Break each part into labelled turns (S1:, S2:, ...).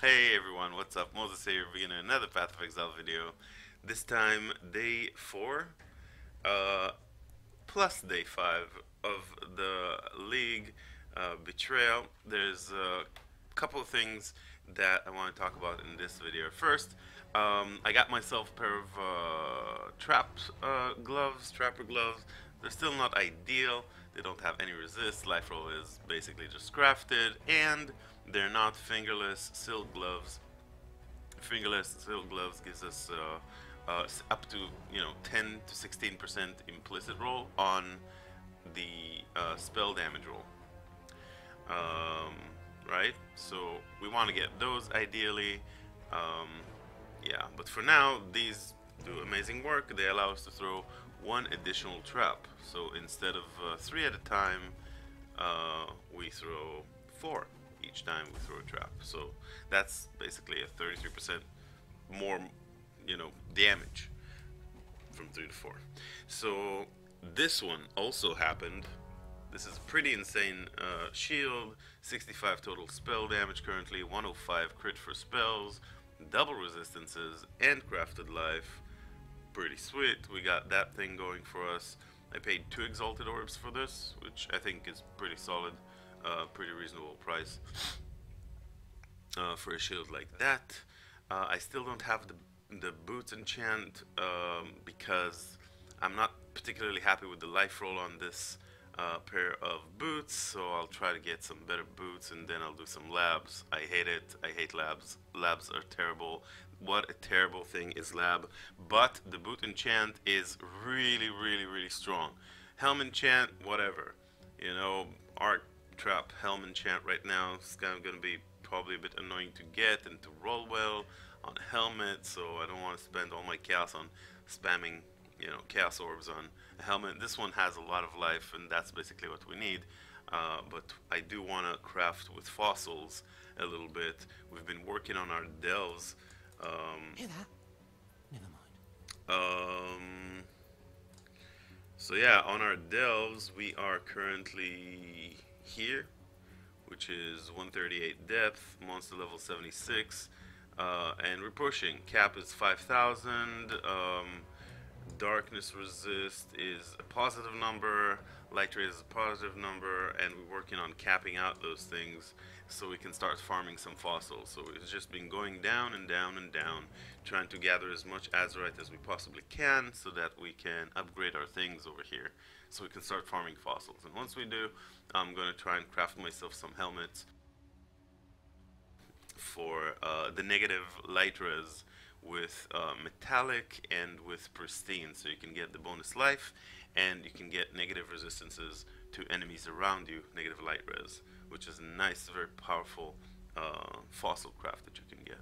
S1: Hey everyone, what's up? Moses here, beginning another Path of Exile video. This time, day 4, uh, plus day 5 of the League Betrayal. There's a couple of things that I want to talk about in this video. First, I got myself a pair of trapper gloves. They're still not ideal. They don't have any resist. Life roll is basically just crafted, and they're not fingerless silk gloves. Fingerless silk gloves gives us up to 10 to 16% implicit roll on the spell damage roll. Um, right? So we want to get those ideally. Um, yeah, but for now, these do amazing work. They allow us to throw one additional trap. So instead of 3 at a time, we throw 4 each time we throw a trap. So that's basically a 33% more, damage from 3 to 4. So this one also happened. This is a pretty insane shield, 65 total spell damage currently, 105 crit for spells, double resistances, and crafted life. Pretty sweet. We got that thing going for us. I paid 2 exalted orbs for this, which I think is pretty solid, pretty reasonable price for a shield like that. I still don't have the boots enchant because I'm not particularly happy with the life roll on this pair of boots, so I'll try to get some better boots and then I'll do some labs. I hate it. I hate labs. Labs are terrible. What a terrible thing is lab. But the boot enchant is really, really, really strong. Helm enchant, whatever. Arc trap helm enchant right now is kind of going to be probably a bit annoying to get and to roll well on helmet, so I don't want to spend all my chaos on spamming chaos orbs on a helmet. This one has a lot of life, and that's basically what we need. But I do want to craft with fossils a little bit. We've been working on our delves.
S2: Hear that? Never mind.
S1: So yeah, on our delves, we are currently here, which is 138 depth, monster level 76, and we're pushing. Cap is 5,000. Darkness resist is a positive number, light ray is a positive number, and we're working on capping out those things so we can start farming some fossils. So it's just been going down and down and down, trying to gather as much azurite as we possibly can so that we can upgrade our things over here so we can start farming fossils. And once we do, I'm going to try and craft myself some helmets for the negative light res with metallic and with pristine, so you can get the bonus life and you can get negative resistances to enemies around you, negative light res, which is a nice, very powerful fossil craft that you can get.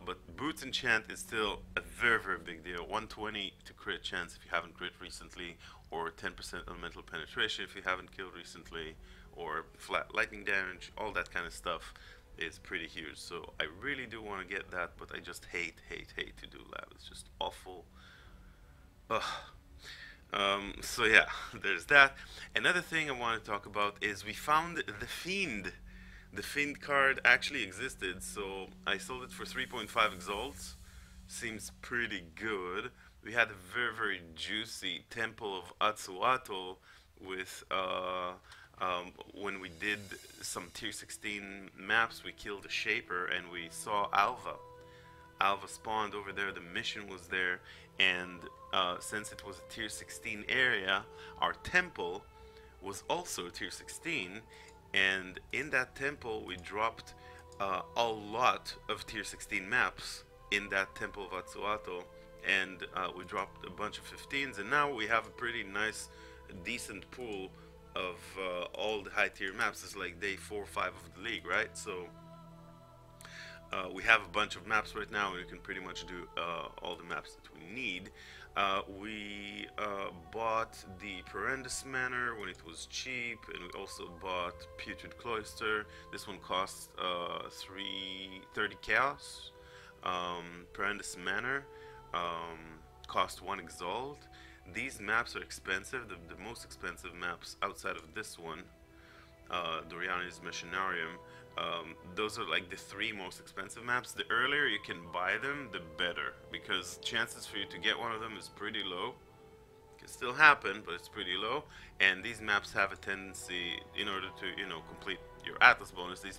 S1: But boots enchant is still a very, very big deal. 120 to crit chance if you haven't crit recently, or 10% elemental penetration if you haven't killed recently, or flat lightning damage, all that kind of stuff is pretty huge. So I really do want to get that, but I just hate to do lab. It's just awful. Ugh. So yeah, there's that. Another thing I want to talk about is we found the Fiend. The Fiend card actually existed, so I sold it for 3.5 exalts. Seems pretty good. We had a very, very juicy Temple of Atsuatl with when we did some tier 16 maps, we killed a Shaper and we saw Alva. Alva spawned over there, the mission was there, and since it was a tier 16 area, our temple was also a tier 16, and in that temple we dropped a lot of tier 16 maps in that Temple of Atsuatl, and we dropped a bunch of 15s, and now we have a pretty nice, decent pool of all the high tier maps. It's like day 4 or 5 of the league, right? So we have a bunch of maps right now, and you can pretty much do all the maps that we need. We bought the Perendus Manor when it was cheap, and we also bought Putrid Cloister. This one costs 330 chaos. Perendus Manor cost 1 exalt. These maps are expensive. The most expensive maps outside of this one, Doriani's Machinarium, Those are like the three most expensive maps. The earlier you can buy them, the better, because chances for you to get one of them is pretty low. It can still happen, but it's pretty low. And these maps have a tendency, in order to, you know, complete your Atlas bonus, these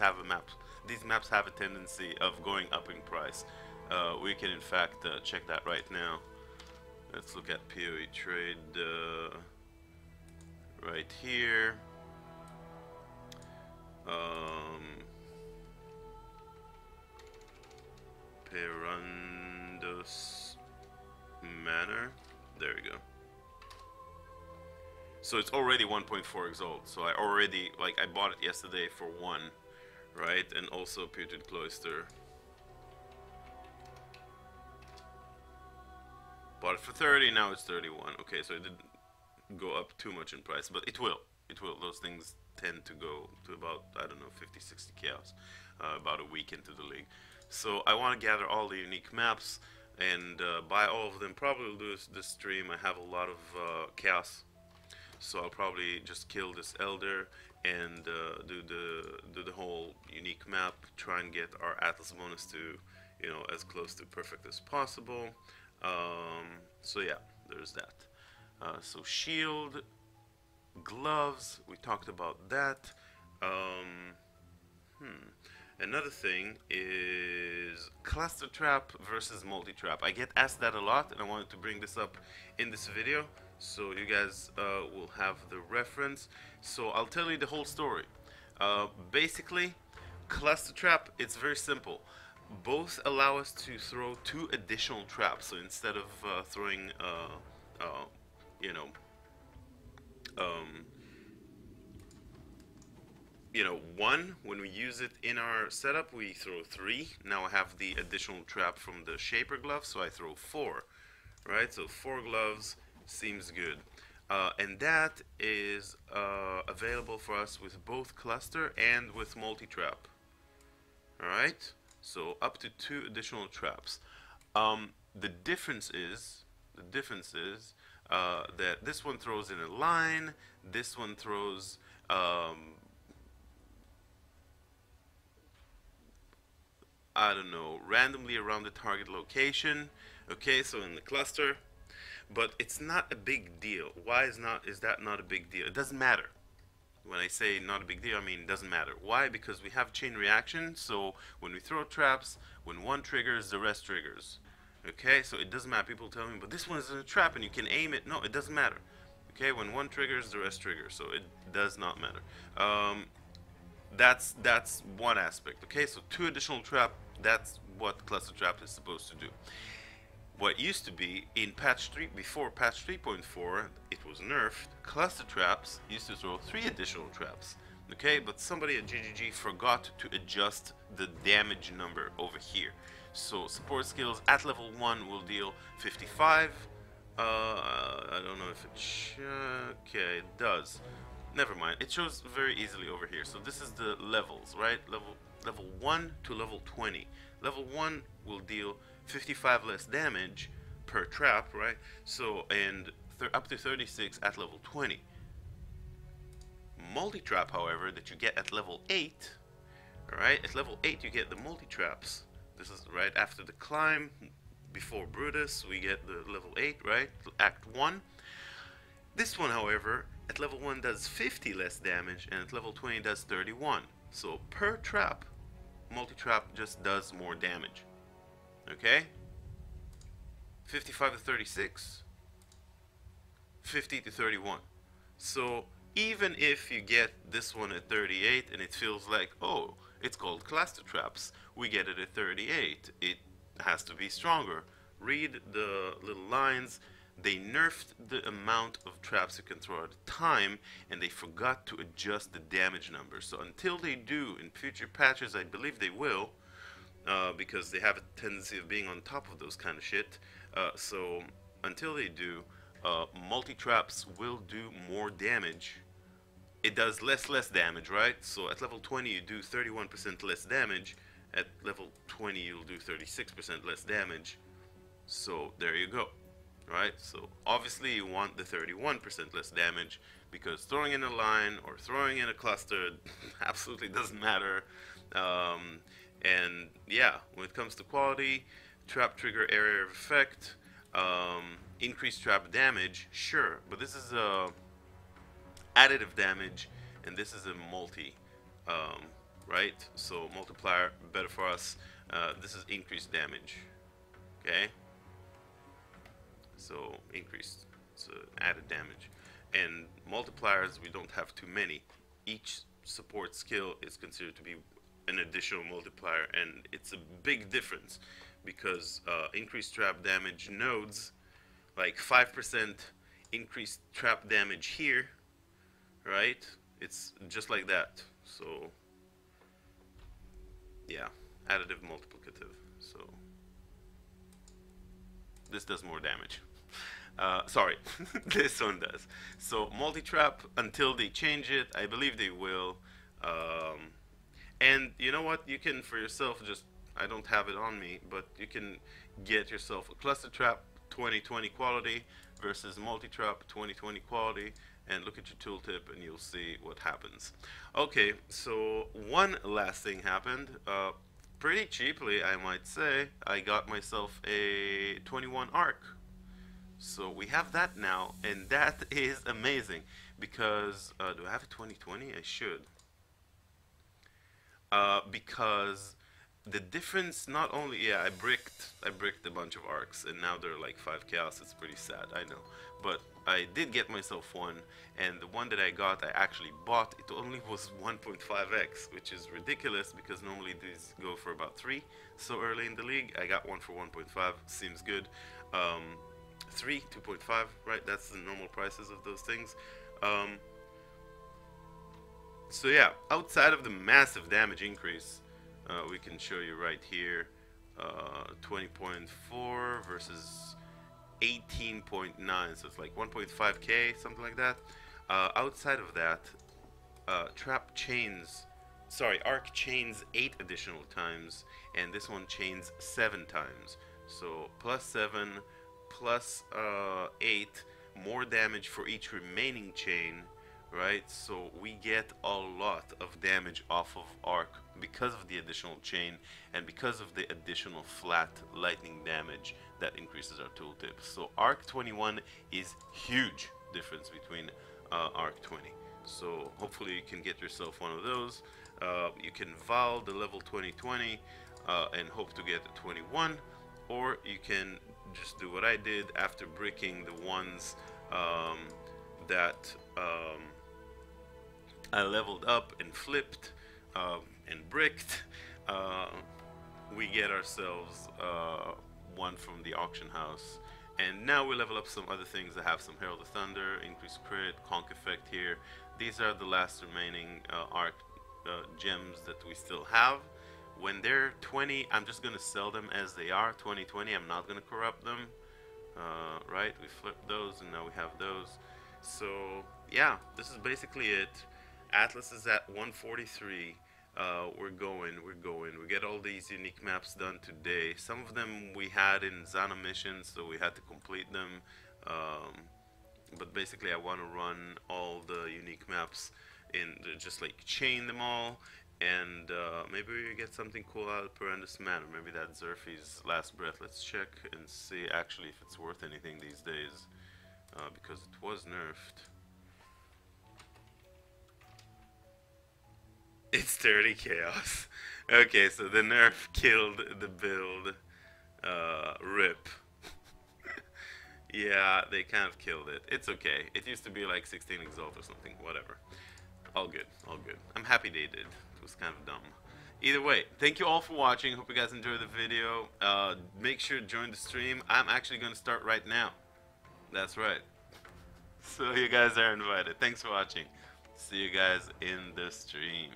S1: maps have a tendency of going up in price. We can in fact check that right now. Let's look at PoE trade right here. Perandos Manor. There we go. So it's already 1.4 exalt. So I already, like, I bought it yesterday for 1, right? And also Putrid Cloister. Bought it for 30, now it's 31. Okay, so it didn't go up too much in price, but it will. It will. Those things tend to go to about, I don't know, 50, 60 chaos, about a week into the league. So I want to gather all the unique maps and buy all of them. Probably will do this stream. I have a lot of chaos, so I'll probably just kill this elder and do the whole unique map. Try and get our Atlas bonus to, you know, as close to perfect as possible. So yeah, there's that. So shield, gloves, we talked about that. Another thing is cluster trap versus multi-trap. I get asked that a lot, and I wanted to bring this up in this video so you guys will have the reference. So I'll tell you the whole story. Basically, cluster trap, it's very simple. Both allow us to throw 2 additional traps. So instead of throwing, you know, 1, when we use it in our setup, we throw 3. Now I have the additional trap from the Shaper glove, so I throw 4. Right? So 4 gloves seems good. And that is available for us with both cluster and with multi-trap. Alright? So up to 2 additional traps. The difference is that this one throws in a line, this one throws I don't know, randomly around the target location. Okay, so in the cluster, but it's not a big deal. Why is that not a big deal? It doesn't matter. When I say not a big deal, I mean it doesn't matter. Why? Because we have chain reaction, so when we throw traps, when one triggers, the rest triggers. Okay, so it doesn't matter. People tell me, but this one is a trap and you can aim it. No, it doesn't matter. Okay, when one triggers, the rest triggers, so it does not matter. That's one aspect. Okay, so 2 additional trap, that's what cluster trap is supposed to do. What used to be in patch 3, before patch 3.4, it was nerfed. Cluster traps used to throw 3 additional traps. Okay, but somebody at GGG forgot to adjust the damage number over here. So support skills at level 1 will deal 55. I don't know if it okay, it does. Never mind. It shows very easily over here. So this is the levels, right? Level 1 to level 20. Level 1 will deal 55 less damage per trap, right? So, and up to 36 at level 20. Multi-trap, however, that you get at level 8, alright? At level 8 you get the multi-traps. This is right after the climb, before Brutus, we get the level 8, right? Act 1. This one, however, at level 1 does 50 less damage, and at level 20 does 31. So per trap, multi-trap just does more damage. Okay? 55 to 36, 50 to 31. So even if you get this one at 38 and it feels like, oh, it's called cluster traps, we get it at 38, it has to be stronger. Read the little lines. They nerfed the amount of traps you can throw at a time, and they forgot to adjust the damage numbers. So until they do in future patches, I believe they will, because they have a tendency of being on top of those kind of shit. So until they do, multi-traps will do more damage. It does less damage, right? So at level 20 you do 31% less damage. At level 20 you'll do 36% less damage. So there you go. Right, so obviously you want the 31% less damage, because throwing in a line or throwing in a cluster absolutely doesn't matter. And yeah, when it comes to quality, trap trigger area of effect, increased trap damage, sure, but this is additive damage, and this is a multi, um, right? So multiplier better for us. This is increased damage, okay? So increased, so added damage, and multipliers we don't have too many. Each support skill is considered to be an additional multiplier, and it's a big difference because increased trap damage nodes, like 5% increased trap damage here, right? It's just like that. So yeah, additive multiplicative. So this does more damage. Sorry, this one does. So multi-trap until they change it. I believe they will. And you know what? You can for yourself just, I don't have it on me, but you can get yourself a cluster trap 2020 quality versus multi-trap 2020 quality, and look at your tooltip and you'll see what happens. Okay, so one last thing happened. Pretty cheaply, I might say. I got myself a 21 arc. So we have that now, and that is amazing because do I have a 2020? I should. Because the difference, not only, yeah, I bricked a bunch of arcs, and now they're like 5 chaos. It's pretty sad, I know, but I did get myself one, and the one that I got, I actually bought. It only was 1.5x, which is ridiculous because normally these go for about 3. So early in the league, I got one for 1.5. Seems good. 3, 2.5, right? That's the normal prices of those things. So yeah, outside of the massive damage increase, we can show you right here, 20.4 versus 18.9, so it's like 1.5k, something like that. Outside of that, trap chains, sorry, arc chains 8 additional times, and this one chains 7 times. So plus 7, plus 8, more damage for each remaining chain, right? So we get a lot of damage off of arc because of the additional chain and because of the additional flat lightning damage that increases our tooltip. So arc 21 is huge difference between arc 20. So hopefully you can get yourself one of those. You can Val the level 2020 and hope to get a 21, or you can just do what I did after bricking the ones that I leveled up and flipped and bricked. We get ourselves one from the auction house, and now we level up some other things. I have some Herald of Thunder, increased crit, conk effect here. These are the last remaining arc gems that we still have. When they're 20, I'm just gonna sell them as they are. 2020, I'm not gonna corrupt them. Right, we flipped those and now we have those. So yeah, this is basically it. Atlas is at 143. We're going. We get all these unique maps done today. Some of them we had in Zana missions, so we had to complete them. But basically I want to run all the unique maps in, just like chain them all, and maybe we get something cool out of Perendus Manor. Maybe that Zerfi's last breath. Let's check and see actually if it's worth anything these days, because it was nerfed. It's 30 chaos. Okay, so the nerf killed the build. Rip. Yeah, they kind of killed it. It's okay. It used to be like 16 exalt or something. Whatever. All good. All good. I'm happy they did. It was kind of dumb. Either way, thank you all for watching. Hope you guys enjoyed the video. Make sure to join the stream. I'm actually going to start right now. That's right. So you guys are invited. Thanks for watching. See you guys in the stream.